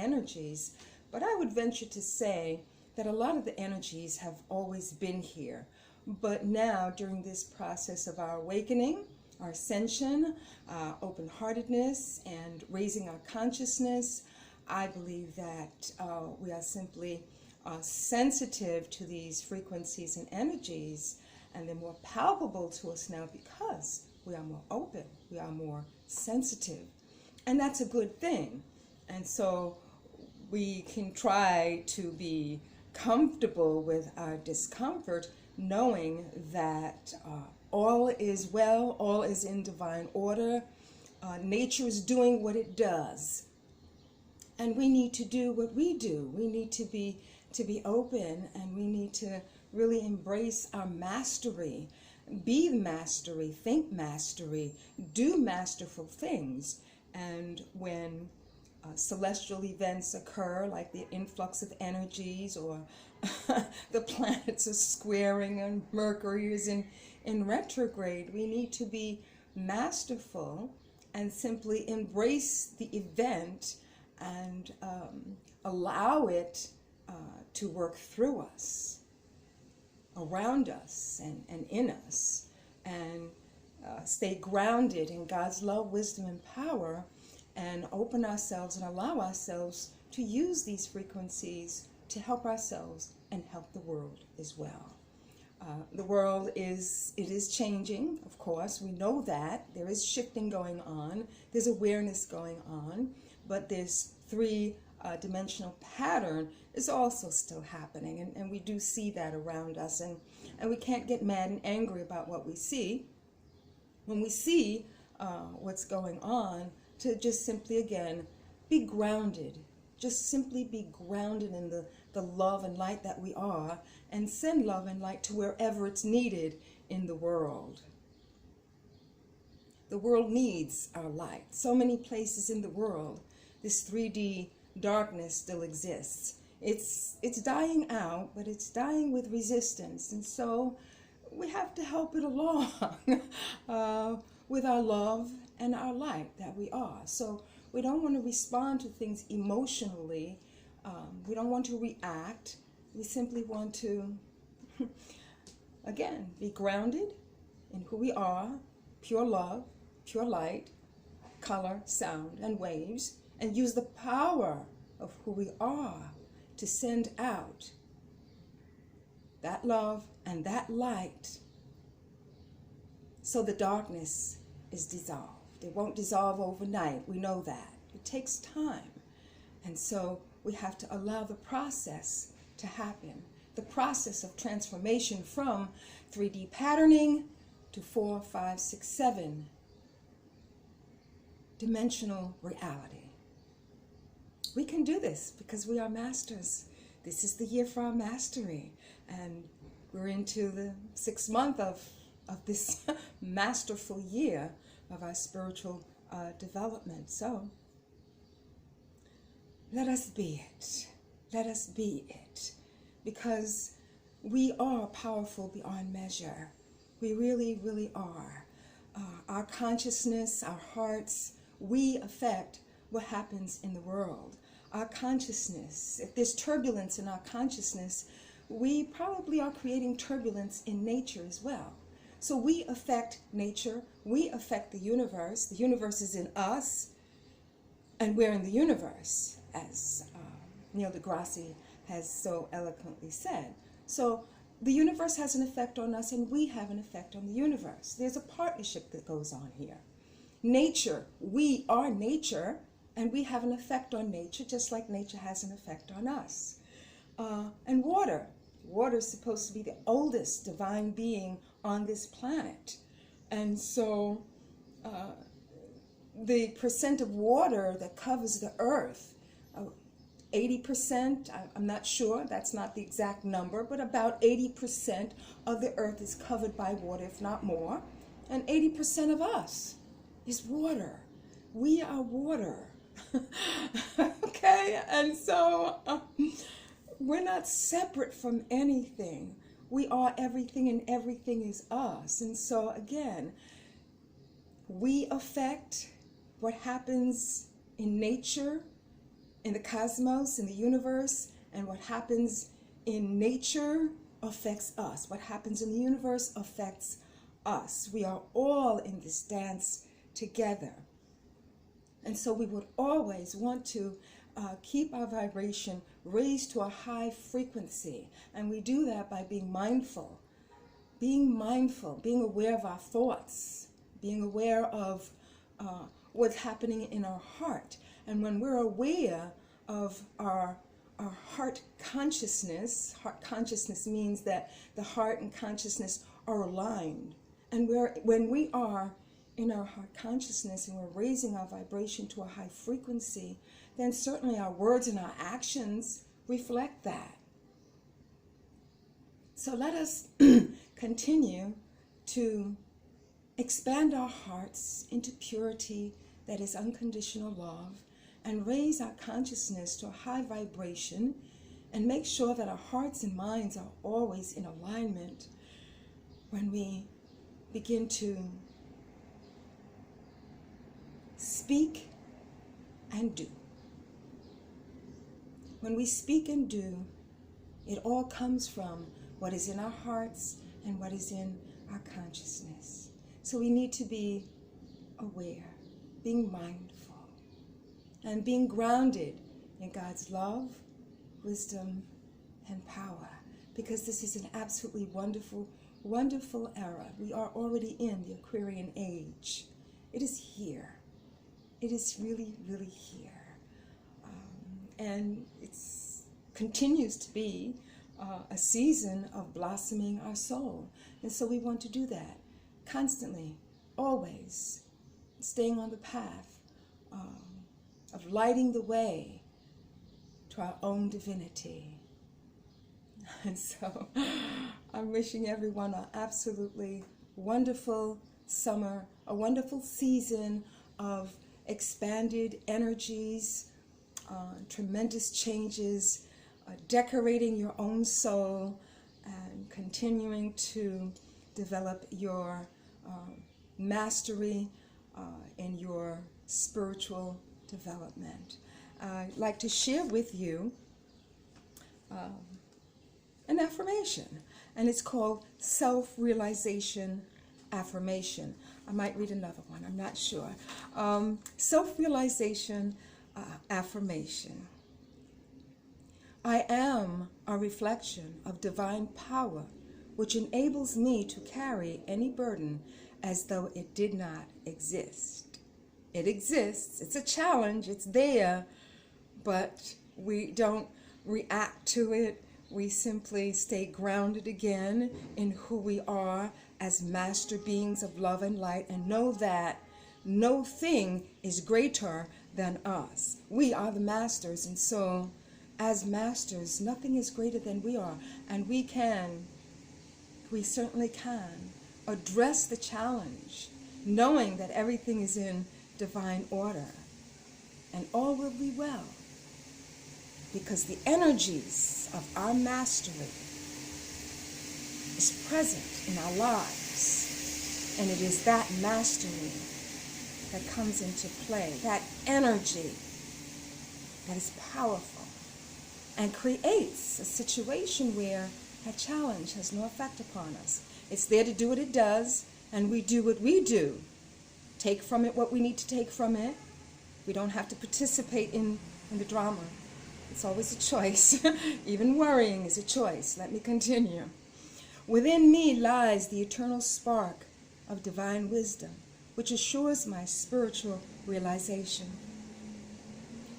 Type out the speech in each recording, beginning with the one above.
energies, but I would venture to say that a lot of the energies have always been here. But now, during this process of our awakening, our ascension, open-heartedness, and raising our consciousness, I believe that we are simply sensitive to these frequencies and energies, and they're more palpable to us now because we are more open, we are more sensitive, and that's a good thing. And so we can try to be comfortable with our discomfort, knowing that all is well, all is in divine order. Nature is doing what it does, and we need to do what we do. We need to be open, and we need to really embrace our mastery. Be mastery, think mastery, do masterful things. And when celestial events occur, like the influx of energies, or the planets are squaring and Mercury is in retrograde, we need to be masterful and simply embrace the event and allow it to work through us, around us, and in us, and stay grounded in God's love, wisdom, and power, and open ourselves and allow ourselves to use these frequencies to help ourselves and help the world as well. The world is changing, of course. We know that. There is shifting going on. There's awareness going on. But this three-dimensional pattern is also still happening. And we do see that around us. And we can't get mad and angry about what we see. When we see what's going on, to just simply, again, be grounded. Just simply be grounded in the love and light that we are, and send love and light to wherever it's needed in the world. The world needs our light. So many places in the world, this 3D darkness still exists. It's dying out, but it's dying with resistance. And so we have to help it along with our love and our light that we are. So we don't want to respond to things emotionally. We don't want to react. We simply want to, again, be grounded in who we are, pure love, pure light, color, sound, and waves, and use the power of who we are to send out that love and that light, so the darkness is dissolved. It won't dissolve overnight. We know that. It takes time. And so we have to allow the process to happen. The process of transformation from 3D patterning to 4, 5, 6, 7 dimensional reality. We can do this because we are masters. This is the year for our mastery. And we're into the 6th month of this masterful year of our spiritual development. So let us be it. Let us be it. Because we are powerful beyond measure. We really, really are. Our consciousness, our hearts, we affect what happens in the world. Our consciousness, if there's turbulence in our consciousness, we probably are creating turbulence in nature as well. So we affect nature, we affect the universe is in us, and we're in the universe, as Neil deGrasse has so eloquently said. So the universe has an effect on us, and we have an effect on the universe. There's a partnership that goes on here. Nature, we are nature, and we have an effect on nature, just like nature has an effect on us. And water. Water is supposed to be the oldest divine being on this planet. And so the percent of water that covers the earth, 80%, I'm not sure, that's not the exact number, but about 80% of the earth is covered by water, if not more. And 80% of us is water. We are water. Okay? And so we're not separate from anything. We are everything, and everything is us. And so again, we affect what happens in nature, in the cosmos, in the universe, and what happens in nature affects us. What happens in the universe affects us. We are all in this dance together. And so we would always want to keep our vibration raised to a high frequency. And we do that by being mindful, being aware of our thoughts, being aware of what's happening in our heart. And when we're aware of our heart consciousness means that the heart and consciousness are aligned. And when we are in our heart consciousness and we're raising our vibration to a high frequency, then certainly our words and our actions reflect that. So let us continue to expand our hearts into purity that is unconditional love, and raise our consciousness to a high vibration, and make sure that our hearts and minds are always in alignment when we begin to speak and do. When we speak and do, it all comes from what is in our hearts and what is in our consciousness. So we need to be aware, being mindful, and being grounded in God's love, wisdom, and power, because this is an absolutely wonderful, wonderful era. We are already in the Aquarian age. It is here. It is really, really here. And it continues to be a season of blossoming our soul. And so we want to do that constantly, always, staying on the path of lighting the way to our own divinity. And so I'm wishing everyone an absolutely wonderful summer, a wonderful season of expanded energies, tremendous changes, decorating your own soul, and continuing to develop your mastery in your spiritual development. I'd like to share with you an affirmation, and it's called Self-Realization Affirmation. I might read another one, I'm not sure. Self-Realization Affirmation. I am a reflection of divine power, which enables me to carry any burden as though it did not exist. It exists, it's a challenge, it's there, but we don't react to it. We simply stay grounded again in who we are as master beings of love and light, and know that no thing is greater than us. We are the masters, and so as masters, nothing is greater than we are. And we certainly can address the challenge, knowing that everything is in divine order, and all will be well, because the energies of our mastery is present in our lives, and it is that mastery that comes into play, that energy that is powerful and creates a situation where that challenge has no effect upon us. It's there to do what it does, and we do what we do. Take from it what we need to take from it. We don't have to participate in the drama. It's always a choice. Even worrying is a choice. Let me continue. Within me lies the eternal spark of divine wisdom, which assures my spiritual realization.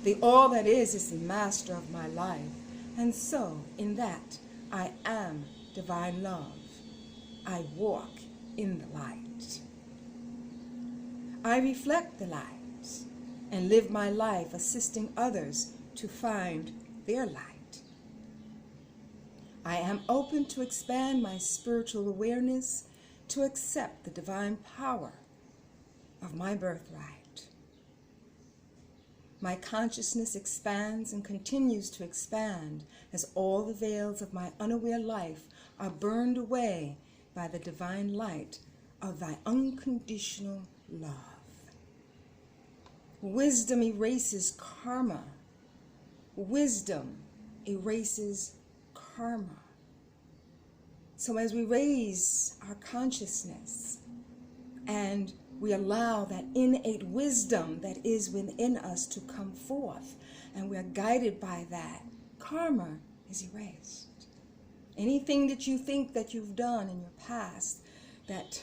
The all that is the master of my life, and so in that I am divine love. I walk in the light. I reflect the light and live my life assisting others to find their light. I am open to expand my spiritual awareness to accept the divine power of my birthright. My consciousness expands and continues to expand as all the veils of my unaware life are burned away by the divine light of thy unconditional love. Wisdom erases karma Wisdom erases karma. So as we raise our consciousness and we allow that innate wisdom that is within us to come forth, and we are guided by that, karma is erased. Anything that you think that you've done in your past that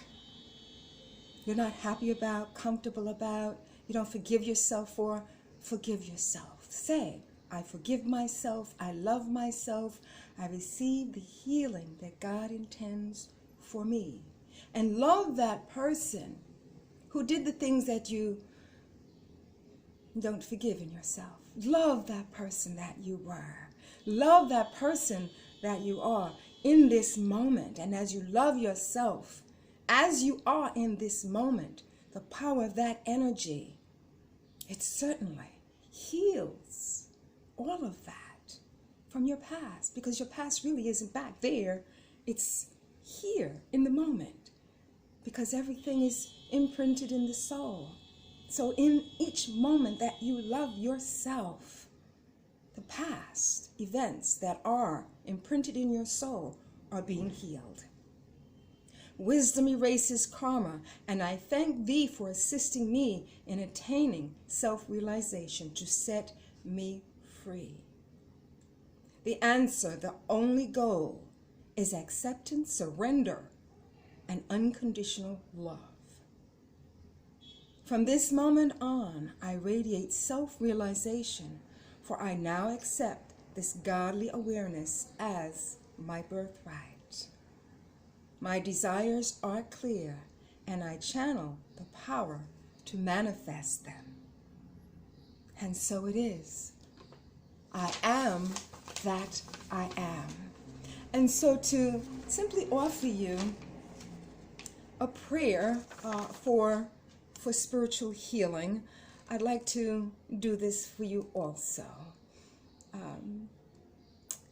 you're not happy about, comfortable about, you don't forgive yourself for, forgive yourself. Say, I forgive myself, I love myself, I receive the healing that God intends for me. And love that person who did the things that you don't forgive in yourself. Love that person that you were. Love that person that you are in this moment. And as you love yourself, as you are in this moment, the power of that energy, it certainly heals all of that from your past, because your past really isn't back there. It's here in the moment, because everything is imprinted in the soul. So in each moment that you love yourself, the past events that are imprinted in your soul are being healed. Wisdom erases karma, and I thank thee for assisting me in attaining self-realization to set me free. The answer, the only goal, is acceptance, surrender, and unconditional love. From this moment on, I radiate self-realization, for I now accept this godly awareness as my birthright. My desires are clear, and I channel the power to manifest them. And so it is. I am that I am. And so to simply offer you a prayer for spiritual healing, I'd like to do this for you also.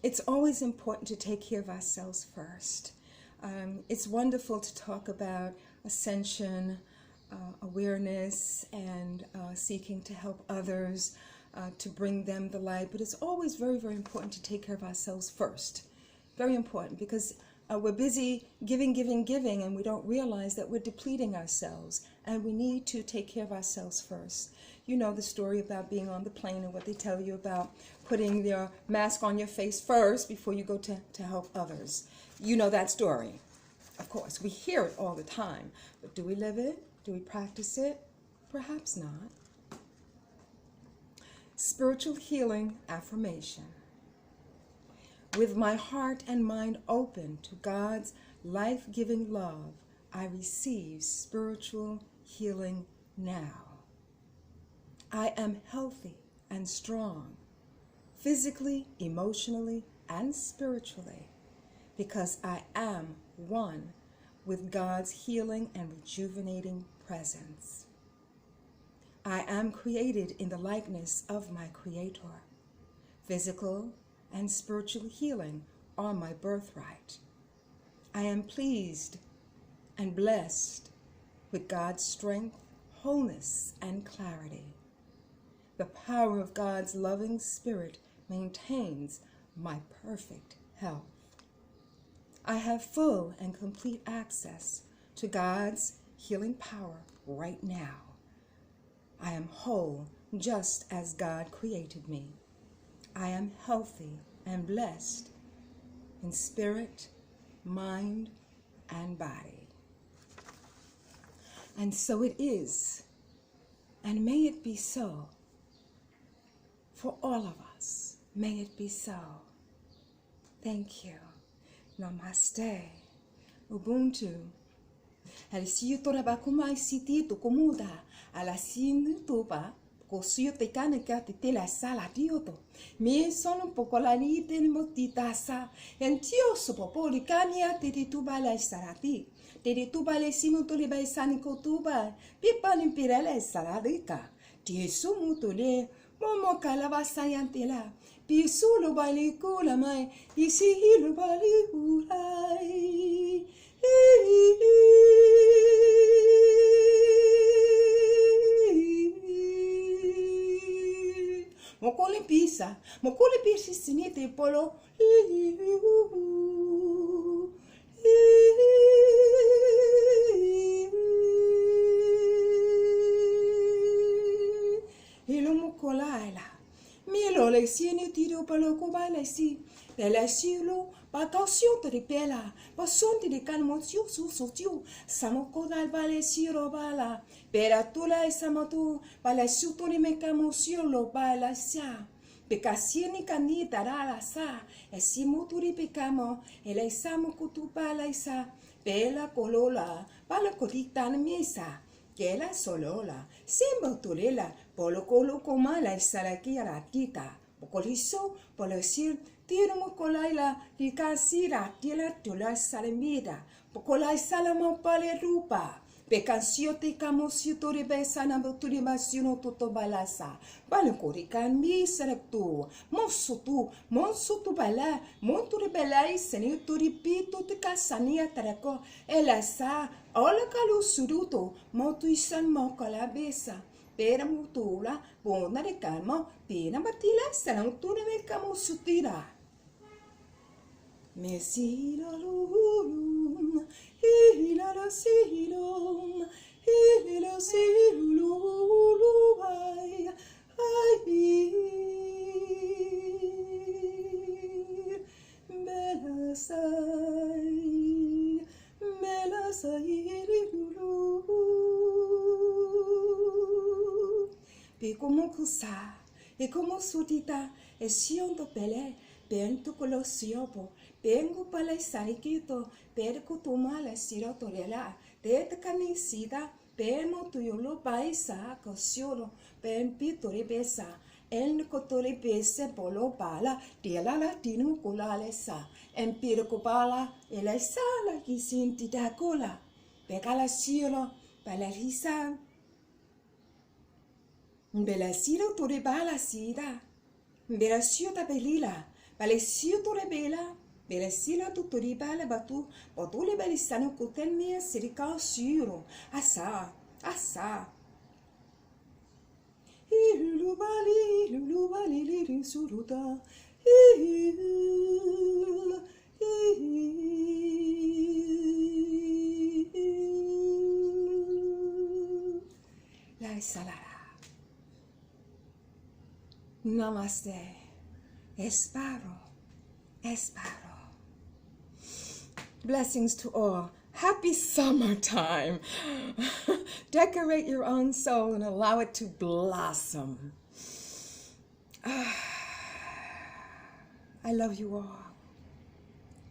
It's always important to take care of ourselves first. It's wonderful to talk about ascension, awareness, and seeking to help others, to bring them the light. But it's always very, very important to take care of ourselves first. Very important, because we're busy giving, and we don't realize that we're depleting ourselves, and we need to take care of ourselves first. You know the story about being on the plane and what they tell you about putting your mask on your face first before you go to help others. You know that story. Of course, we hear it all the time, but do we live it? Do we practice it? Perhaps not. Spiritual healing affirmation. With my heart and mind open to God's life-giving love, I receive spiritual healing now. I am healthy and strong, physically, emotionally, and spiritually, because I am one with God's healing and rejuvenating presence. I am created in the likeness of my Creator. Physical and spiritual healing are my birthright. I am pleased and blessed with God's strength, wholeness, and clarity. The power of God's loving Spirit maintains my perfect health. I have full and complete access to God's healing power right now. I am whole just as God created me. I am healthy and blessed in spirit, mind, and body. And so it is, and may it be so for all of us. May it be so. Thank you. Namaste. Ubuntu. Alisiu tora kuma siti to komuda ala sin topa kosuyo te kaneka te tela sala dioto. Me sono pokolani te motitasa entio so popoli kania te tuba la sarati. Te tuba le simo to le baisani kotuba pipa nimpirele saladika. Ti sumu to le momo kalava sayantela. Pisu lo bali kula mai isi lo bali ulai. Mokole pisa sinite polo. Ilo mokolaila. Milo le sieni tiro palo kubala si. Pela silo, pa caution te pela, pa sonte de calmocio su sotiu, samoko dal vale siro bala, pera tula e samatu, pala suto ni mecamocio lo bala sa. Pecasieni canita rala sa, e si muturi pecamo, e le samo kutu pala sa, pela colola, pala cotita mesa. Que la solola, simba tulela, polo colo comala e salaki ratita, pocoliso, polo sir, tiro mo colaila, di casira, tila tula salamida, pocolai salamo pale rupa, pecansio te camosio tori besana boturi masino toto balasa, balicorican mi serectu, monso tu bala, monturi belai, senituri pito te casania taraco, elasa, ola calu suruto, motu isan mo calabesa. Pera mutula, bona de calmo, pena batila, sanang tune me camo sutira. Mesilolum, hilasilum, hilasilulubai, belasai, e como cusa, e como sutita, e sionto pele, pento colosiopo, pengo pala saikito, perco tomala sirotorela, teta canisida, pemo tuyolo paisa, cosiolo, pen pitore besa, en cotore bese polo pala, tela latino colale sa, empirico pala, e la sala che sinti da cola, pecala siolo, pala risa. Bela sida tore bala sida. Bela siota belila. Bala siota bela. Bela sila tutori bala batu. Botole belisano kotel mia sirika siro. Asa. Lulubali liri suruta. La salada. Namaste. Espero. Blessings to all. Happy summertime. Decorate your own soul and allow it to blossom. I love you all.